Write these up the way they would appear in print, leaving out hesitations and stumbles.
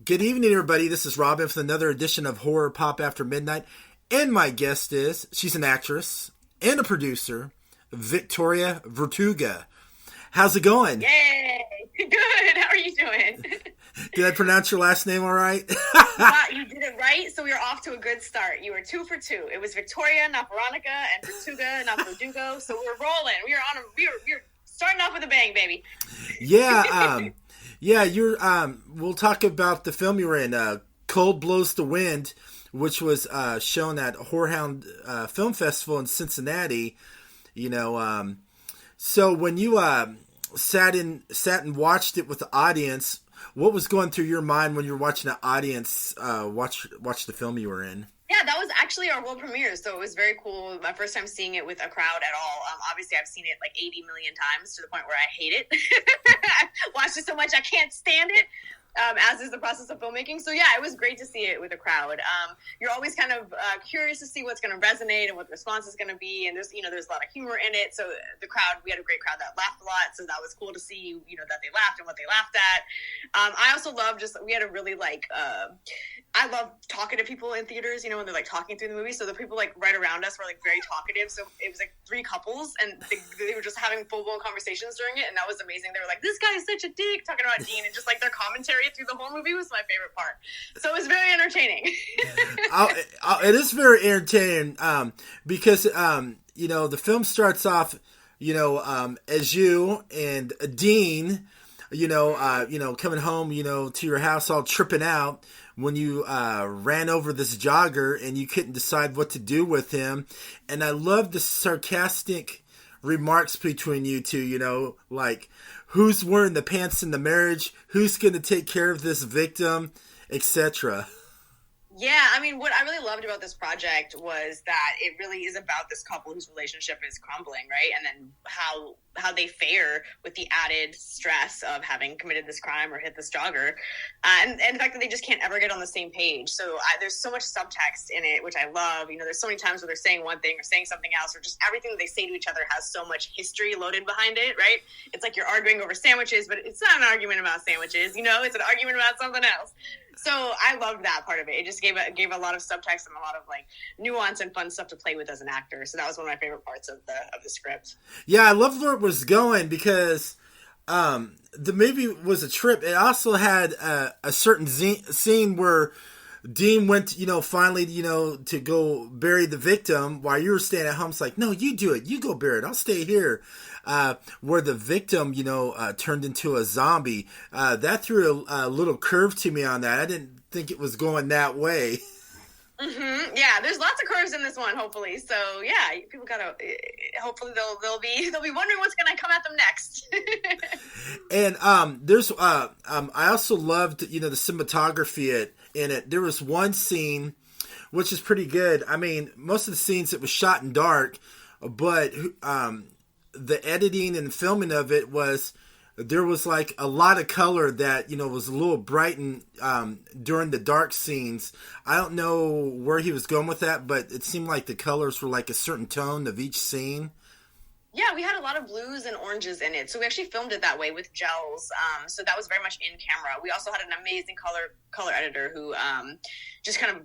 Good evening, everybody. This is Robin with another edition of Horror Pop After Midnight. And my guest she's an actress and a producer, Victoria Vertuga. How's it going? Yay! Good. How are you doing? Did I pronounce your last name all right? Wow, you did it right, so we were off to a good start. You were 2 for 2. It was Victoria, not Veronica, and Vertuga, not Verdugo. So we're rolling. We're starting off with a bang, baby. Yeah. We'll talk about the film you were in, Cold Blows the Wind, which was shown at Whorehound Film Festival in Cincinnati. So when you sat and watched it with the audience, what was going through your mind when you were watching the audience watch the film you were in? Yeah, that was actually our world premiere, so it was very cool. My first time seeing it with a crowd at all. Obviously, I've seen it like 80 million times to the point where I hate it. Watched it so much I can't stand it, as is the process of filmmaking. So yeah, it was great to see it with a crowd. You're always kind of curious to see what's going to resonate and what the response is going to be. And there's a lot of humor in it. So the crowd, we had a great crowd that laughed a lot. So that was cool to see, that they laughed and what they laughed at. I also love we had a really I love talking to people in theaters, when they're like talking through the movie. So the people like right around us were like very talkative. So it was like 3 couples and they were just having full blown conversations during it. And that was amazing. They were like, this guy is such a dick, talking about Dean, and just like their commentary through the whole movie was my favorite part. So it was very entertaining. It is very entertaining because, the film starts off, as you and Dean, coming home, to your house all tripping out when you ran over this jogger and you couldn't decide what to do with him. And I love the sarcastic remarks between you two, like who's wearing the pants in the marriage, who's going to take care of this victim, etc. Yeah, I mean, what I really loved about this project was that it really is about this couple whose relationship is crumbling, right? And then how they fare with the added stress of having committed this crime or hit this jogger. And the fact that they just can't ever get on the same page. So there's so much subtext in it, which I love. There's so many times where they're saying one thing or saying something else, or just everything that they say to each other has so much history loaded behind it, right? It's like you're arguing over sandwiches, but it's not an argument about sandwiches, it's an argument about something else. So I loved that part of it. It just gave a lot of subtext and a lot of nuance and fun stuff to play with as an actor. So that was one of my favorite parts of the script. Yeah, I loved where it was going because the movie was a trip. It also had a certain scene where Dean went, finally, to go bury the victim while you were staying at home. It's like, no, you do it. You go bury it. I'll stay here. Where the victim, turned into a zombie. That threw a little curve to me on that. I didn't think it was going that way. Mm-hmm. Yeah, there's lots of curves in this one, hopefully. So yeah, people gotta. Hopefully they'll be wondering what's gonna come at them next. And there's I also loved the cinematography in it. There was one scene which is pretty good. I mean, most of the scenes it was shot in dark, but the editing and filming of it there was like a lot of color that was a little brightened during the dark scenes. I don't know where he was going with that, but it seemed like the colors were like a certain tone of each scene. Yeah, we had a lot of blues and oranges in it, so we actually filmed it that way with gels. So that was very much in camera. We also had an amazing color editor who just kind of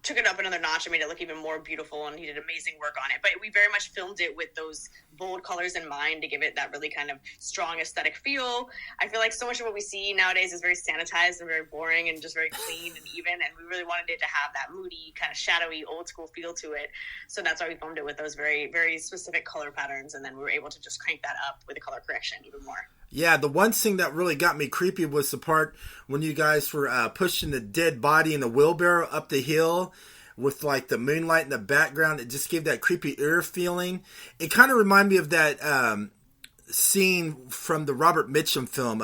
took it up another notch and made it look even more beautiful, and he did amazing work on it. But we very much filmed it with those bold colors in mind to give it that really kind of strong aesthetic feel. I feel like so much of what we see nowadays is very sanitized and very boring and just very clean and even, and we really wanted it to have that moody, kind of shadowy, old school feel to it. So that's why we filmed it with those very, very specific color patterns, and then we were able to just crank that up with the color correction even more. Yeah, the one thing that really got me creepy was the part when you guys were pushing the dead body in a wheelbarrow up the hill with like the moonlight in the background. It just gave that creepy ear feeling. It kind of reminded me of that scene from the Robert Mitchum film,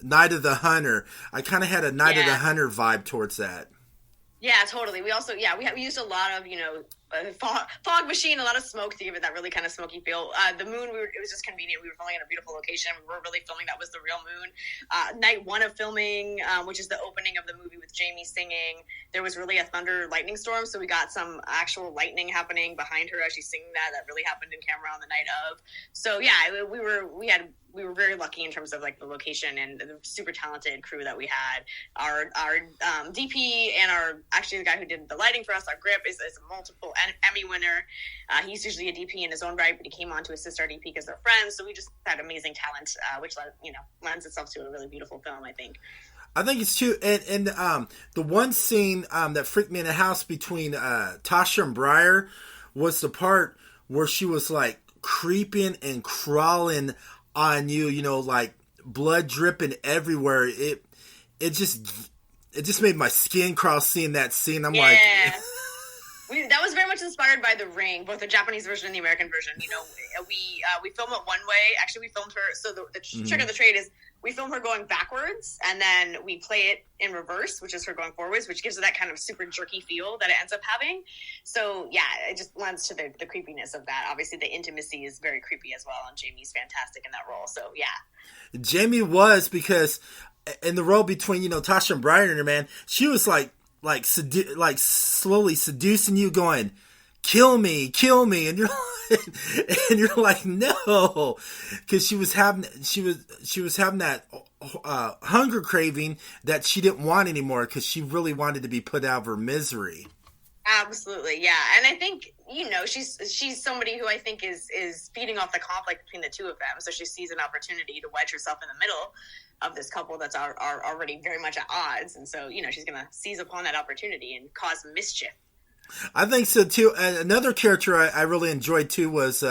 Night of the Hunter. I kind of had a Night of the Hunter vibe towards that. Yeah, totally. We also, we used a lot of, fog machine, a lot of smoke to give it that really kind of smoky feel. The moon, it was just convenient. We were filming in a beautiful location. We were really filming that was the real moon. Night one of filming, which is the opening of the movie with Jamie singing, there was really a thunder lightning storm, so we got some actual lightning happening behind her as she's singing that really happened in camera on the night of. So yeah, we were very lucky in terms of like the location and the super talented crew that we had. Our DP and actually the guy who did the lighting for us, our grip, is a multiple Emmy winner. He's usually a DP in his own right, but he came on to assist our DP because they're friends. So we just had amazing talent, which lends itself to a really beautiful film, I think. I think it's too, and the one scene that freaked me in the house between Tasha and Briar was the part where she was like creeping and crawling on you, like blood dripping everywhere. It just made my skin crawl seeing that scene. I'm like, that was very much inspired by The Ring, both the Japanese version and the American version. We film it one way. Actually, we filmed her. So the trick of the trade is we film her going backwards, and then we play it in reverse, which is her going forwards, which gives it that kind of super jerky feel that it ends up having. So yeah, it just lends to the creepiness of that. Obviously, the intimacy is very creepy as well, and Jamie's fantastic in that role. So yeah, Jamie was, because in the role between Tasha and Brian and her, man, she was like slowly seducing you, going, kill me, and you're like, no, because she was having that hunger craving that she didn't want anymore, because she really wanted to be put out of her misery. Absolutely, yeah. And I think she's somebody who I think is feeding off the conflict between the two of them. So she sees an opportunity to wedge herself in the middle of this couple that's are already very much at odds, and so she's going to seize upon that opportunity and cause mischief. I think so too. And another character I really enjoyed too was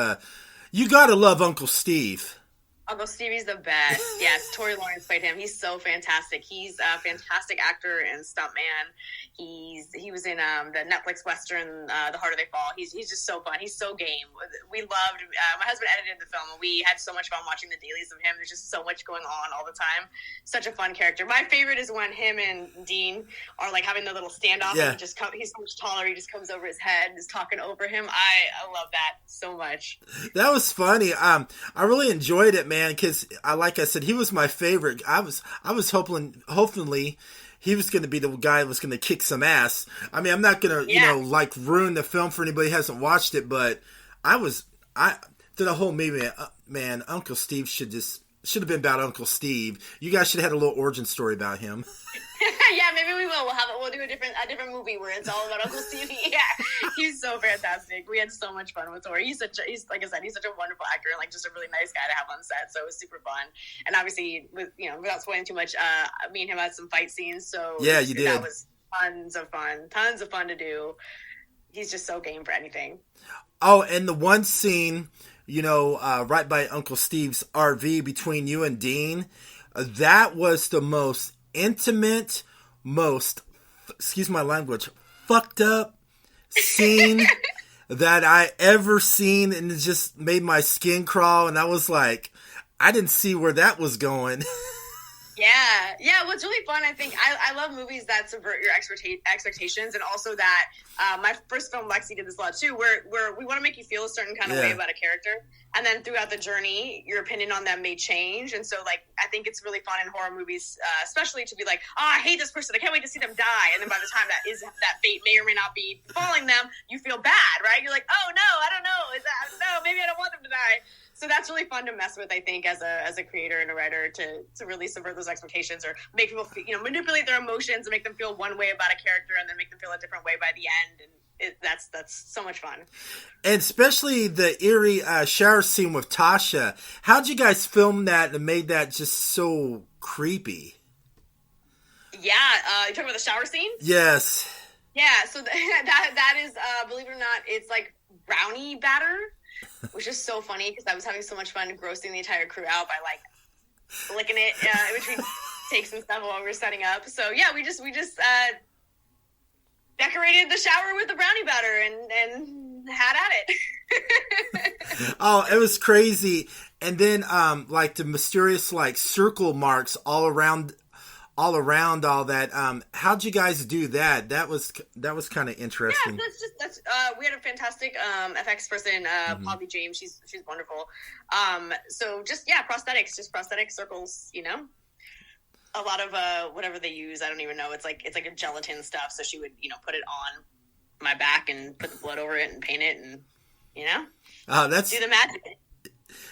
you gotta love Uncle Steve. Uncle Stevie's the best. Yes, Tory Lawrence played him. He's so fantastic. He's a fantastic actor and stuntman. He was in the Netflix Western, The Harder They Fall. He's just so fun. He's so game. We loved, my husband edited the film, and we had so much fun watching the dailies of him. There's just so much going on all the time. Such a fun character. My favorite is when him and Dean are like having their little standoff. Yeah. And he's so much taller. He just comes over his head and is talking over him. I love that so much. That was funny. I really enjoyed it, man, because like I said, he was my favorite. I was hopefully he was going to be the guy that was going to kick some ass. I mean, I'm not going to ruin the film for anybody who hasn't watched it, but through the whole movie, man, Uncle Steve should have been about Uncle Steve. You guys should have had a little origin story about him. Yeah, maybe we will. We'll do a different movie where it's all about Uncle Stevie. Yeah, he's so fantastic. We had so much fun with Tori. He's like I said, he's such a wonderful actor and like just a really nice guy to have on set. So it was super fun. And obviously, without spoiling too much, me and him had some fight scenes. So yeah, you did. That was tons of fun to do. He's just so game for anything. Oh, and the one scene, right by Uncle Steve's RV between you and Dean, that was the most intimate, excuse my language, fucked up scene that I ever seen, and it just made my skin crawl, and I was like, I didn't see where that was going. Yeah. What's really fun, I think, I love movies that subvert your expectations, and also that my first film, Lexi, did this a lot too, where we want to make you feel a certain kind of way about a character, and then throughout the journey, your opinion on them may change. And so, like, I think it's really fun in horror movies, especially to be like, I hate this person, I can't wait to see them die. And then by the time that fate may or may not be falling them, you feel bad, right? You're like, oh no, I don't know, maybe I don't want them to die. So that's really fun to mess with, I think, as a creator and a writer, to really subvert those expectations, or make people feel, manipulate their emotions and make them feel one way about a character and then make them feel a different way by the end. And that's so much fun. And especially the eerie shower scene with Tasha. How'd you guys film that and made that just so creepy? Yeah, you talking about the shower scene? Yes. Yeah, so that is, believe it or not, it's like brownie batter, which is so funny because I was having so much fun grossing the entire crew out by like licking it in between takes and stuff while we were setting up. So yeah, we just decorated the shower with the brownie batter and had at it. Oh, it was crazy. And then like the mysterious like circle marks all around all around all that. How'd you guys do that? That was kind of interesting. Yeah, that's we had a fantastic FX person, Polly James. She's wonderful. So just prosthetics, just prosthetic circles. You know, a lot of whatever they use, I don't even know. It's like a gelatin stuff. So she would put it on my back and put the blood over it and paint it, and that's do the magic.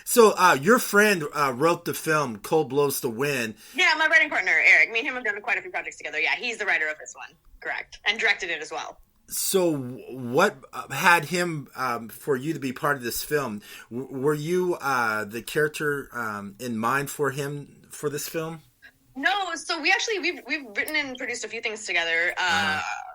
So your friend wrote the film "Cold Blows to Win." Yeah, my writing partner Eric. Me and him have done quite a few projects together. Yeah, he's the writer of this one, correct, and directed it as well. So what had him for you to be part of this film? Were you the character in mind for him for this film? No, so we've written and produced a few things together.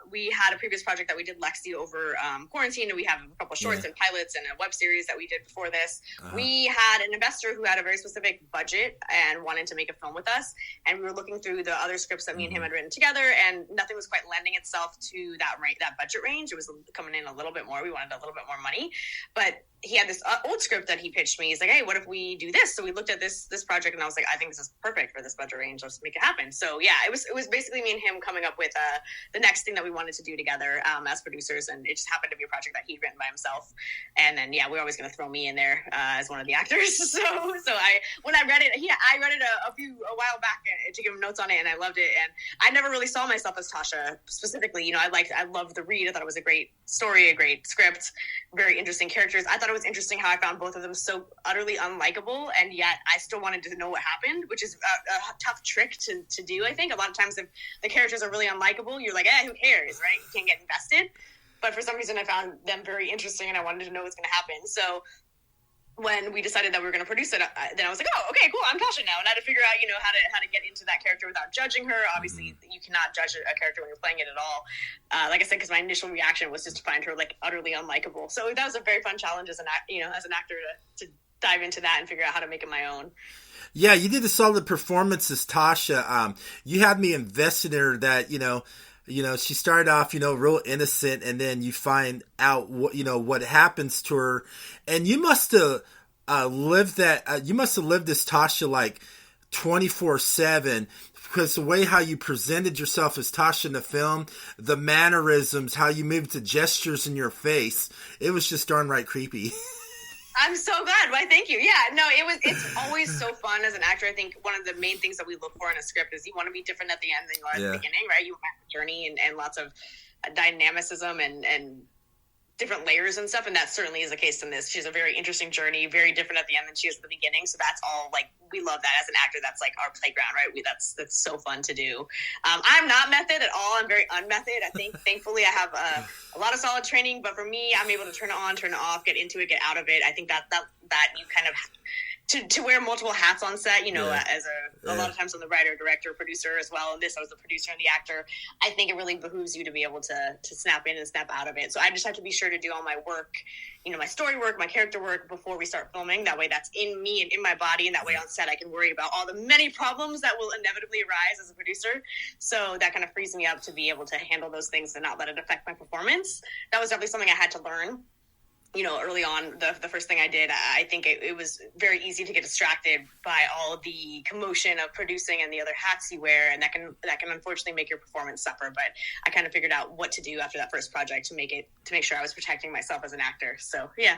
We had a previous project that we did, Lexi, over quarantine, and we have a couple of shorts and pilots and a web series that we did before this. We had an investor who had a very specific budget and wanted to make a film with us, and we were looking through the other scripts that me and him had written together, and nothing was quite lending itself to that budget range. It was coming in a little bit more. We wanted a little bit more money, but he had this old script that he pitched me. He's like, hey, what if we do this? So we looked at this project, and I was like, I think this is perfect for this budget range. Let's make it happen. So yeah, it was basically me and him coming up with the next thing that we wanted to do together as producers, and it just happened to be a project that he'd written by himself. And then we were always going to throw me in there as one of the actors. So when I read it, I read it a while back to give him notes on it, and I loved it. And I never really saw myself as Tasha specifically. I loved the read. I thought it was a great story, a great script, very interesting characters. I thought it was interesting how I found both of them so utterly unlikable, and yet I still wanted to know what happened, which is a tough trick to do. I think a lot of times if the characters are really unlikable, you're like, who cares, right? You can't get invested. But for some reason, I found them very interesting, and I wanted to know what's going to happen. So when we decided that we were going to produce it, then I was like, oh, okay, cool, I'm Tasha now. And I had to figure out, how to get into that character without judging her. Obviously, you cannot judge a character when you're playing it at all. Like I said, because my initial reaction was just to find her, utterly unlikable. So that was a very fun challenge as an actor to dive into that and figure out how to make it my own. Yeah, you did a solid performance as Tasha. You had me invested in her that, she started off, real innocent, and then you find out what happens to her, and you must have lived that. You must have lived this Tasha 24/7, because the way how you presented yourself as Tasha in the film, the mannerisms, how you moved the gestures in your face, it was just darn right creepy. I'm so glad. Why, thank you. Yeah, no, it's always so fun as an actor. I think one of the main things that we look for in a script is you want to be different at the end than you are at the beginning, right? You want a journey and lots of dynamicism and different layers and stuff, and that certainly is the case in this. She has a very interesting journey, very different at the end than she is at the beginning, so that's all, we love that as an actor. That's our playground, right? That's so fun to do. I'm not method at all. I'm very unmethod. I think thankfully I have a lot of solid training, but for me, I'm able to turn it on, turn it off, get into it, get out of it. I think that you kind of to wear multiple hats on set, as a lot of times I'm the writer, director, producer as well. And this, I was the producer and the actor. I think it really behooves you to be able to snap in and snap out of it. So I just have to be sure to do all my work, my story work, my character work before we start filming. That way that's in me and in my body. And that way on set, I can worry about all the many problems that will inevitably arise as a producer. So that kind of frees me up to be able to handle those things and not let it affect my performance. That was definitely something I had to learn. Early on, the first thing I did, I think it was very easy to get distracted by all the commotion of producing and the other hats you wear, and that can unfortunately make your performance suffer. But I kind of figured out what to do after that first project to make sure I was protecting myself as an actor. So yeah.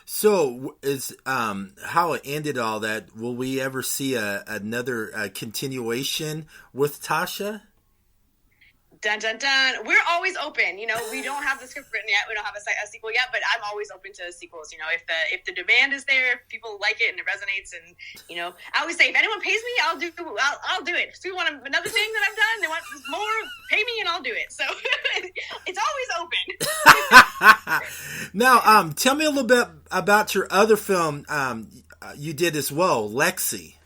So is how it ended all that? Will we ever see another continuation with Tasha? Dun, dun, dun. We're always open. We don't have the script written yet. We don't have a sequel yet, but I'm always open to sequels. If the demand is there, if people like it and it resonates, and I always say, if anyone pays me, I'll do it. If you want another thing that I've done, they want more, pay me and I'll do it. So it's always open. Now, tell me a little bit about your other film you did as well, Lexi.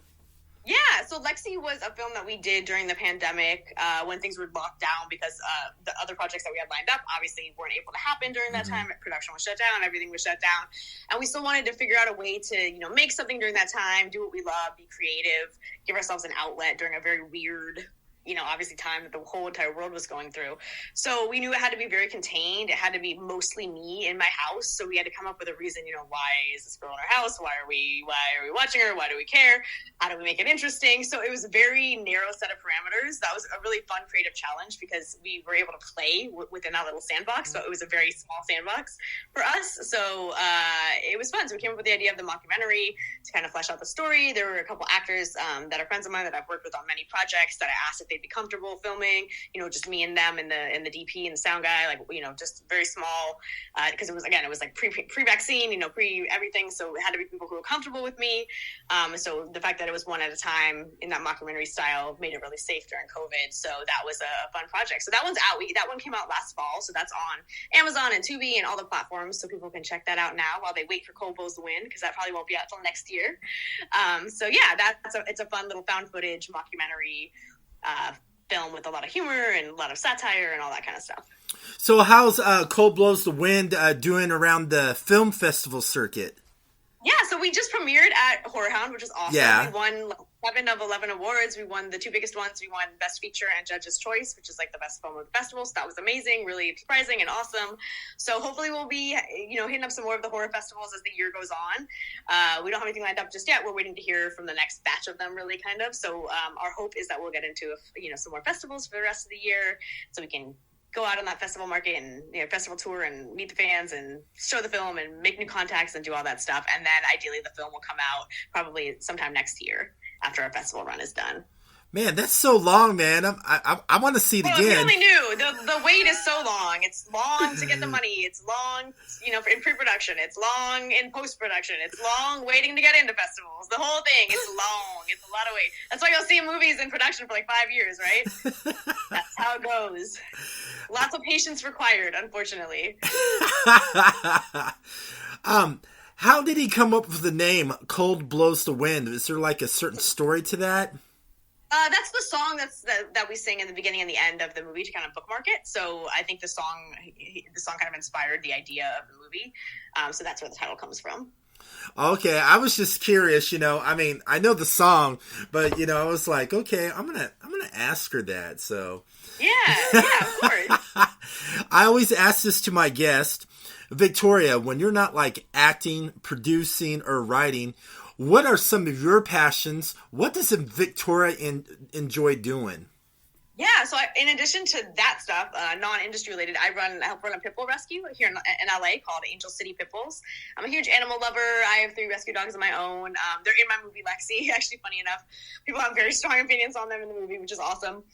Yeah, so Lexi was a film that we did during the pandemic when things were locked down because the other projects that we had lined up obviously weren't able to happen during that time. Production was shut down, everything was shut down. And we still wanted to figure out a way to, make something during that time, do what we love, be creative, give ourselves an outlet during a very weird obviously time that the whole entire world was going through. So we knew it had to be very contained. It had to be mostly me in my house. So we had to come up with a reason, why is this girl in our house? Why are we watching her? Why do we care? How do we make it interesting? So it was a very narrow set of parameters. That was a really fun creative challenge because we were able to play within that little sandbox. So it was a very small sandbox for us. So it was fun. So we came up with the idea of the mockumentary to kind of flesh out the story. There were a couple actors that are friends of mine that I've worked with on many projects that I asked if they'd be comfortable filming, just me and them and the DP and the sound guy, just very small, because it was like pre-vaccine, pre-everything. So it had to be people who were comfortable with me. So the fact that it was one at a time in that mockumentary style made it really safe during COVID. So that was a fun project. So that one's out. That one came out last fall. So that's on Amazon and Tubi and all the platforms. So people can check that out now while they wait for Cold Blows the Wind, because that probably won't be out till next year. So yeah, it's a fun little found footage mockumentary film with a lot of humor and a lot of satire and all that kind of stuff. So how's Cold Blows the Wind doing around the film festival circuit? Yeah, so we just premiered at Horror Hound, which is awesome. Yeah. We won 7 of 11 awards. We won the 2 biggest ones. We won Best Feature and Judge's Choice, which is like the best film of the festival. So that was amazing, really surprising and awesome. So hopefully we'll be, hitting up some more of the horror festivals as the year goes on. We don't have anything lined up just yet. We're waiting to hear from the next batch of them, really, kind of. So our hope is that we'll get into, some more festivals for the rest of the year, so we can go out on that festival market and festival tour and meet the fans and show the film and make new contacts and do all that stuff. And then ideally the film will come out probably sometime next year after our festival run is done. Man, that's so long, man. I want to see it again. If you only knew, the wait is so long. It's long to get the money. It's long, in pre-production. It's long in post-production. It's long waiting to get into festivals. The whole thing, it's long. It's a lot of wait. That's why you'll see movies in production for like 5 years, right? That's how it goes. Lots of patience required, unfortunately. How did he come up with the name Cold Blows the Wind? Is there like a certain story to that? That's the song that we sing in the beginning and the end of the movie to kind of bookmark it. So I think the song kind of inspired the idea of the movie. So that's where the title comes from. Okay, I was just curious, I know the song, but I was like, okay, I'm gonna ask her that. So yeah, of course. I always ask this to my guest, Victoria. When you're not like acting, producing, or writing, what are some of your passions? What does Victoria enjoy doing? Yeah, so in addition to that stuff, non-industry related, I help run a pit bull rescue here in LA called Angel City Pitbulls. I'm a huge animal lover. I have 3 rescue dogs of my own. They're in my movie Lexi. Actually, funny enough, people have very strong opinions on them in the movie, which is awesome.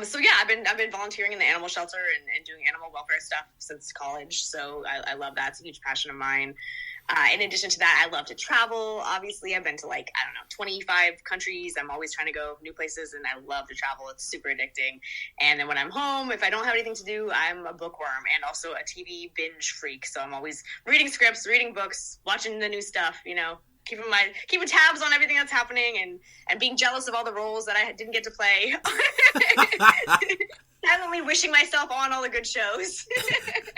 So yeah, I've been volunteering in the animal shelter and doing animal welfare stuff since college. So I love that. It's a huge passion of mine. In addition to that, I love to travel. Obviously, I've been to 25 countries. I'm always trying to go new places, and I love to travel. It's super addicting. And then when I'm home, if I don't have anything to do, I'm a bookworm and also a TV binge freak. So I'm always reading scripts, reading books, watching the new stuff, keeping tabs on everything that's happening and being jealous of all the roles that I didn't get to play. Silently wishing myself on all the good shows.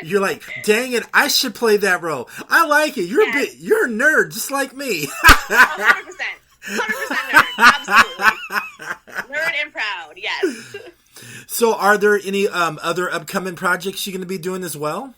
You're like, dang it, I should play that role. I like it. You're a nerd just like me. 100%. 100% nerd. Absolutely. Nerd and proud, yes. So are there any other upcoming projects you're going to be doing as well?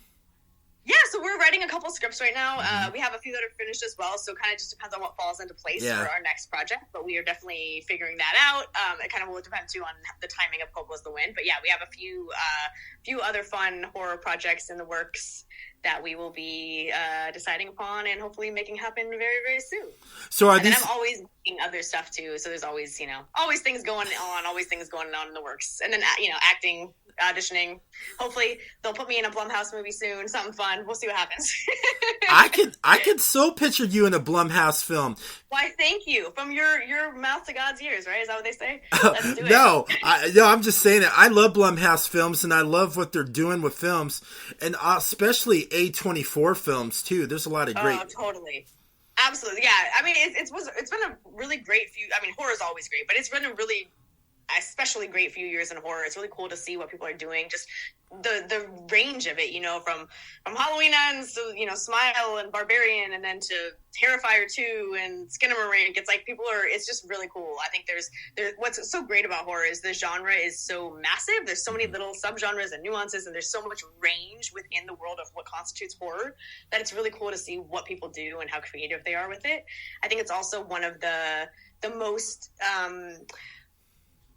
Yeah, so we're writing a couple scripts right now. We have a few that are finished as well, so it kind of just depends on what falls into place for our next project. But we are definitely figuring that out. It kind of will depend too on the timing of Cold Blows the Wind. But yeah, we have a few other fun horror projects in the works that we will be deciding upon and hopefully making happen very, very soon. So I'm always making other stuff too. So there's always, always things going on in the works. And then, acting, auditioning. Hopefully they'll put me in a Blumhouse movie soon. Something fun. We'll see what happens. I could so picture you in a Blumhouse film. Why, thank you. From your mouth to God's ears, right? Is that what they say? Let's do it. No, I'm just saying that I love Blumhouse films and I love what they're doing with films, and especially A24 films too. There's a lot of great. Oh, totally. Absolutely. Yeah. I mean, it's been a really great few. I mean, horror's always great, but it's been a really, especially great few years in horror. It's really cool to see what people are doing. Just the range of it, from Halloween Ends to, Smile and Barbarian, and then to Terrifier 2 and Skinamarink. It's like it's just really cool. I think there's what's so great about horror is the genre is so massive. There's so many little subgenres and nuances, and there's so much range within the world of what constitutes horror that it's really cool to see what people do and how creative they are with it. I think it's also one of the most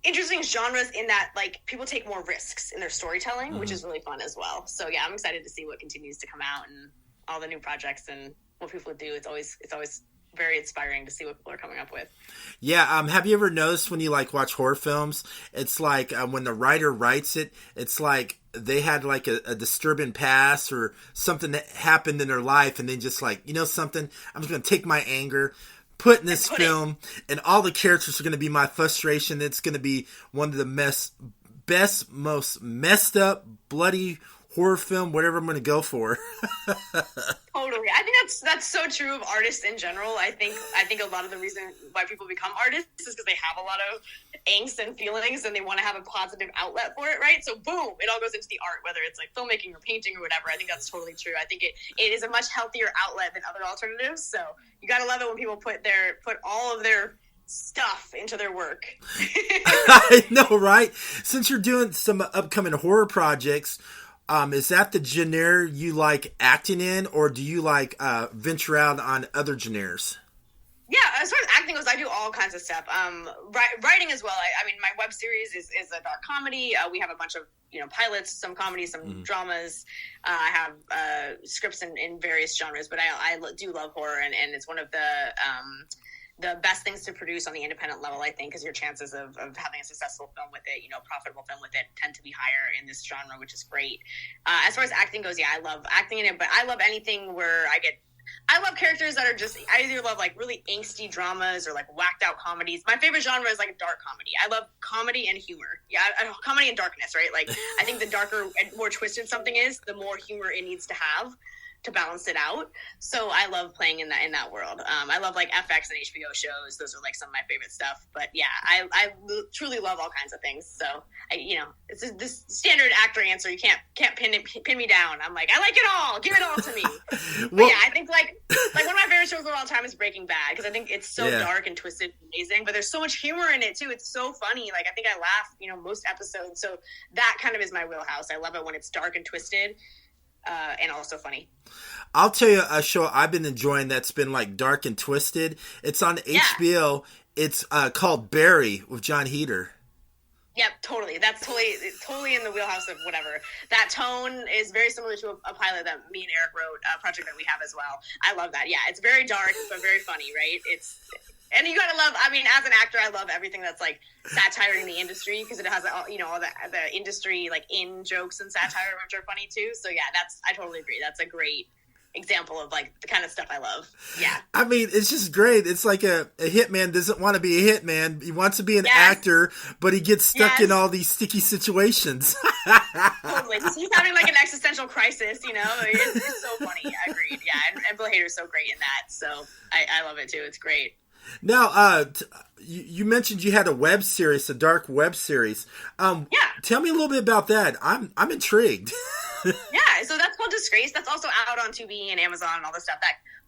interesting genres in that, like, people take more risks in their storytelling, which is really fun as well. So yeah, I'm excited to see what continues to come out and all the new projects and what people do. It's always very inspiring to see what people are coming up with. Yeah. Have you ever noticed when you watch horror films, it's like when the writer writes it, it's like they had like a disturbing past or something that happened in their life, and then just something, I'm just going to take my anger, put in this film, and all the characters are going to be my frustration. It's going to be one of the best, most messed up, bloody horror film, whatever I'm going to go for. Totally. I think that's so true of artists in general. I think a lot of the reason why people become artists is because they have a lot of angst and feelings, and they want to have a positive outlet for it, right? So boom, it all goes into the art, whether it's like filmmaking or painting or whatever. I think that's totally true. I think it is a much healthier outlet than other alternatives. So you got to love it when people put all of their stuff into their work. I know, right? Since you're doing some upcoming horror projects, is that the genre you like acting in, or do you venture out on other genres? Yeah, as far as acting goes, I do all kinds of stuff. Writing as well. I mean, my web series is a dark comedy. We have a bunch of pilots, some comedies, some dramas. I have scripts in various genres, but I do love horror, and it's one of the best things to produce on the independent level, I think, because your chances of having a successful film with it, profitable film with it, tend to be higher in this genre, which is great. As far as acting goes, yeah, I love acting in it, but I love anything where I love characters that are just, I either love really angsty dramas or whacked out comedies. My favorite genre is dark comedy. I love comedy and humor. Yeah, comedy and darkness, right? I think the darker and more twisted something is, the more humor it needs to have to balance it out. So I love playing in that world. I love FX and HBO shows. Those are some of my favorite stuff. But yeah, I truly love all kinds of things. So it's this standard actor answer. You can't pin me down. I'm I like it all. Give it all to me. Well, but yeah, I think one of my favorite shows of all time is Breaking Bad, because I think it's so dark and twisted and amazing, but there's so much humor in it too. It's so funny. I think I laugh most episodes. So that kind of is my wheelhouse. I love it when it's dark and twisted. And also funny. I'll tell you a show I've been enjoying that's been dark and twisted. It's on HBO. It's called Barry with John Heder. Yep, totally. That's totally in the wheelhouse of whatever. That tone is very similar to a pilot that me and Eric wrote, a project that we have as well. I love that. Yeah, it's very dark but very funny, right? And you gotta love, I mean, as an actor, I love everything that's satire in the industry, because it has all the industry in jokes and satire, which are funny too. So yeah, I totally agree. That's a great example of the kind of stuff I love. Yeah. I mean, it's just great. It's like a hitman doesn't want to be a hitman. He wants to be an actor, but he gets stuck in all these sticky situations. Totally. He's having an existential crisis, It's so funny. I agreed. Yeah. And Bill Hader's so great in that. So I love it too. It's great. Now, you mentioned you had a web series, a dark web series. Tell me a little bit about that. I'm intrigued. Yeah, so that's called Disgrace. That's also out on Tubi and Amazon and all this stuff.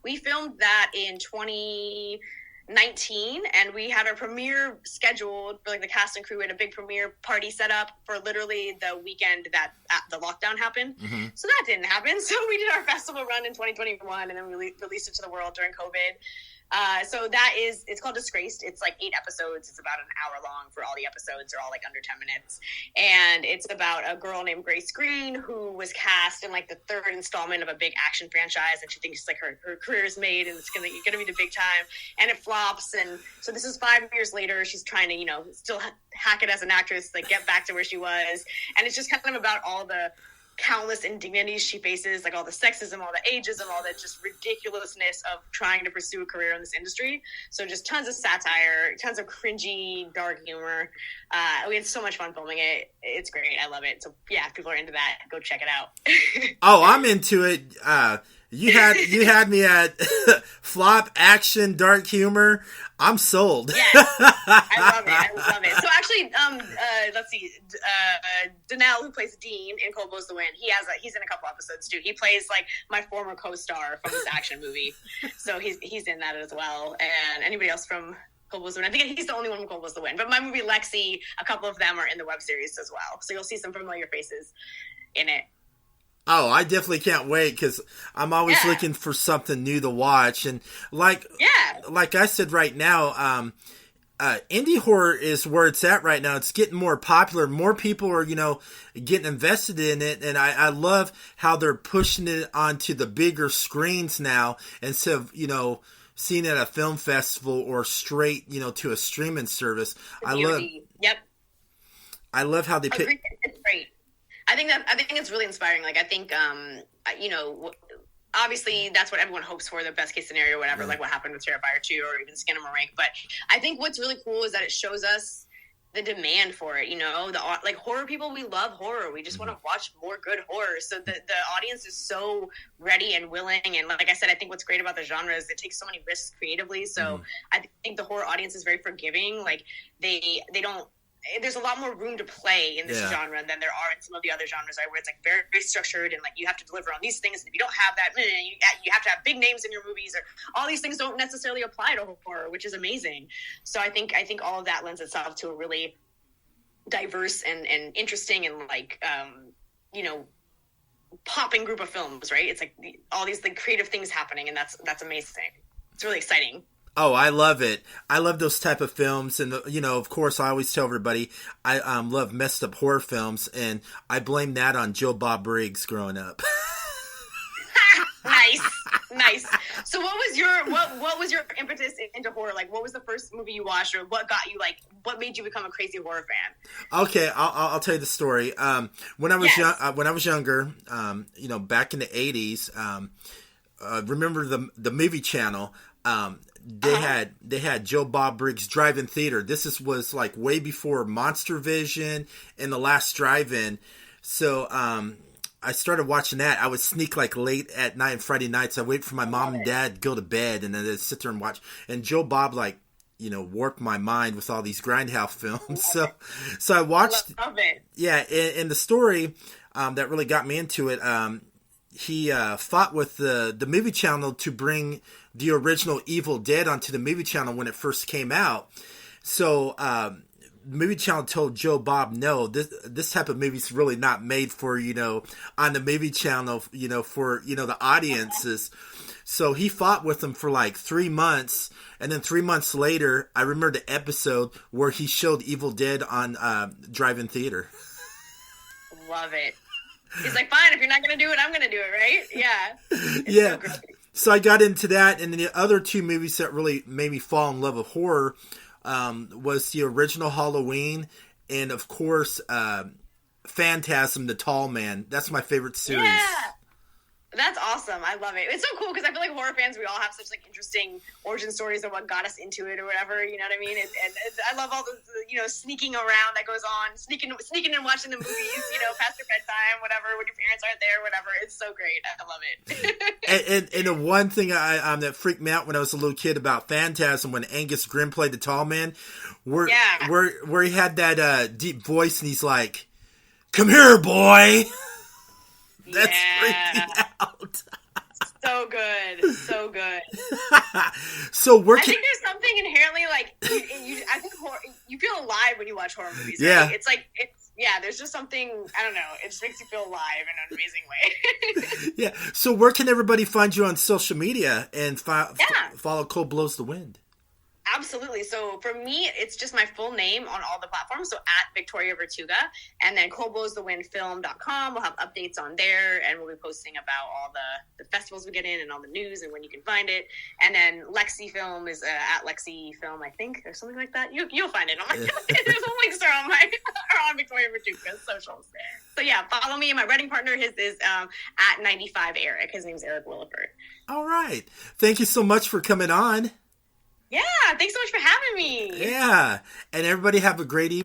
We filmed that in 2019, and we had our premiere scheduled for the cast and crew. We had a big premiere party set up for literally the weekend that the lockdown happened. Mm-hmm. So that didn't happen. So we did our festival run in 2021, and then we released it to the world during COVID. So it's called Disgraced. It's 8 episodes. It's about an hour long for all the episodes. They're all under 10 minutes. And it's about a girl named Grace Green who was cast in the third installment of a big action franchise. And she thinks her career is made and it's gonna be the big time. And it flops. And so this is 5 years later. She's trying to, still hack it as an actress, get back to where she was. And it's just kind of about all the countless indignities she faces, all the sexism, all the ageism, all the just ridiculousness of trying to pursue a career in this industry. So just tons of satire, tons of cringy, dark humor. We had so much fun filming it. It's great. I love it. So yeah, if people are into that, go check it out. Oh, I'm into it. you had me at flop, action, dark humor. I'm sold. Yes, I love it. So actually, let's see, Donnell, who plays Dean in Cold Blows the Wind, he's in a couple episodes too. He plays like my former co-star from this action movie, so he's in that as well. And anybody else from Cold Blows the Wind? I think he's the only one from Cold Blows the Wind. But my movie Lexi, a couple of them are in the web series as well, so you'll see some familiar faces in it. Oh, I definitely can't wait because I'm always looking for something new to watch. And like I said right now, indie horror is where it's at right now. It's getting more popular. More people are, getting invested in it. And I love how they're pushing it onto the bigger screens now instead of, seeing it at a film festival or straight, to a streaming service. I love how they pick. It's great. I think it's really inspiring. Like, I think, obviously that's what everyone hopes for, the best case scenario, or whatever, like what happened with Terrifier 2 or even Skinamarink. But I think what's really cool is that it shows us the demand for it. Like horror people, we love horror. We just want to watch more good horror. So the audience is so ready and willing. And like I said, I think what's great about the genre is it takes so many risks creatively. So I think the horror audience is very forgiving. Like they don't, there's a lot more room to play in this genre than there are in some of the other genres, right, where it's like very, very structured and like you have to deliver on these things, and if you don't have that, you have to have big names in your movies, or all these things don't necessarily apply to horror, which is amazing. So I think all of that lends itself to a really diverse and interesting and like popping group of films, right? It's like all these like creative things happening, and that's amazing. It's really exciting. Oh, I love it. I love those type of films. And, of course, I always tell everybody I love messed up horror films. And I blame that on Joe Bob Briggs growing up. Nice. So what was your impetus into horror? Like, what was the first movie you watched, or what got you, like, what made you become a crazy horror fan? Okay, I'll tell you the story. When I was younger, back in the 80s, remember the movie channel, they had Joe Bob Briggs Drive-In Theater. This was like way before Monster Vision and The Last Drive-In. So I started watching that. I would sneak like late at night, Friday nights. I wait for my mom and dad to go to bed, and then I'd sit there and watch. And Joe Bob warped my mind with all these grindhouse films. So I watched. Love it. Yeah, and the story that really got me into it. He fought with the movie channel to bring the original Evil Dead onto the movie channel when it first came out. So the movie channel told Joe Bob, no, this type of movie's really not made for, on the movie channel, for, the audiences. So he fought with them for like 3 months. And then 3 months later, I remember the episode where he showed Evil Dead on Drive-In Theater. Love it. He's like, fine, if you're not going to do it, I'm going to do it, right? Yeah. Yeah. So I got into that, and then the other two movies that really made me fall in love with horror was the original Halloween, and of course, Phantasm, the Tall Man. That's my favorite series. Yeah. That's awesome. I love it. It's so cool because I feel like horror fans, we all have such like interesting origin stories of what got us into it or whatever. You know what I mean? And I love all the sneaking around that goes on, sneaking and watching the movies. Past your bedtime, whatever, when your parents aren't there, whatever. It's so great. I love it. and the one thing that freaked me out when I was a little kid about Phantasm, when Angus Grimm played the Tall Man, where he had that deep voice and he's like, "Come here, boy." That's freaking out. So good. So I think there's something inherently like I think you feel alive when you watch horror movies. Yeah. Right? There's just something, I don't know, it just makes you feel alive in an amazing way. Yeah. So where can everybody find you on social media and follow Cold Blows the Wind? Absolutely. So for me, it's just my full name on all the platforms. So at Victoria Vertuga, and then coldblowsthewindfilm.com. We'll have updates on there, and we'll be posting about all the festivals we get in and all the news and when you can find it. And then Lexi Film is at Lexi Film, I think, or something like that. You'll find it on my there's some links are on Victoria Vertuga's socials. So yeah, follow me. And my writing partner, his is at 95 Eric. His name's Eric Williford. All right. Thank you so much for coming on. Yeah, thanks so much for having me. Yeah, and everybody have a great evening.